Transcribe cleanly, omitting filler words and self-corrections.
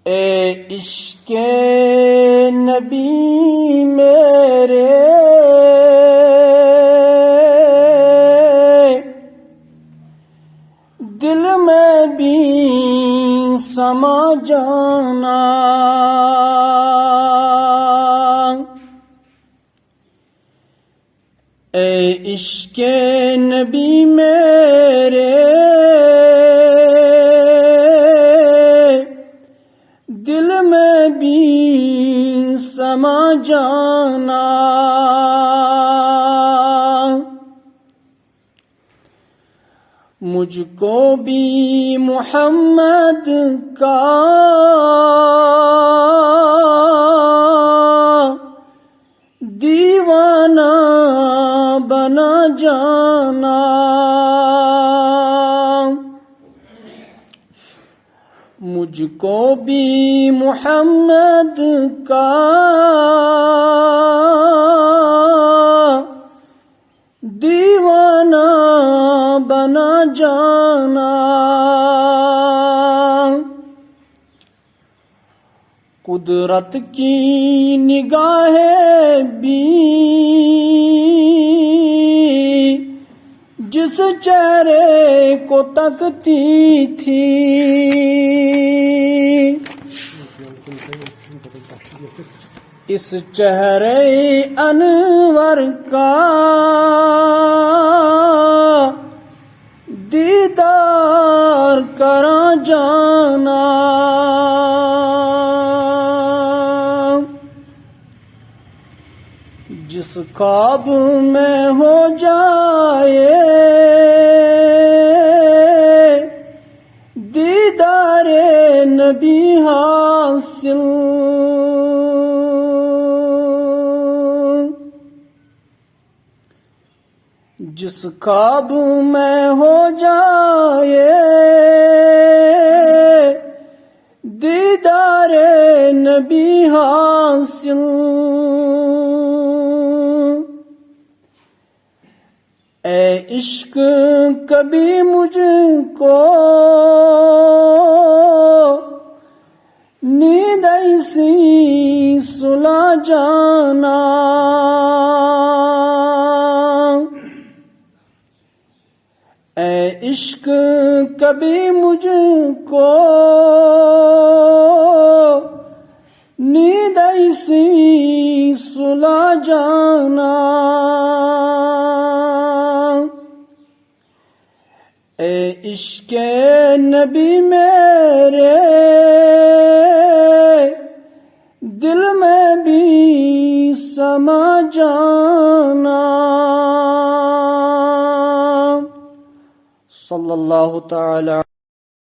اے عشق نبی میرے دل میں بھی سما جانا، اے عشق نبی میرے دل میں بھی سما جانا، مجھ کو بھی محمد کا دیوانہ بنا جانا، مجھ کو بھی محمد کا دیوانہ بنا جانا، قدرت کی نگاہیں بھی جس چہرے کو تکتی تھی، اس چہرے انور کا دیدار کرا جانا، جس خواب میں ہو جائے دیدار نبی حاصل، جس خواب میں ہو جائے دیدار نبی حاصل، اے عشق کبھی مجھ کو نیند ایسی سلا جانا، اے عشق کبھی مجھ کو نیند ایسی سلا جانا، اے عشق نبی میرے دل میں بھی سما جانا، صلی اللہ تعالی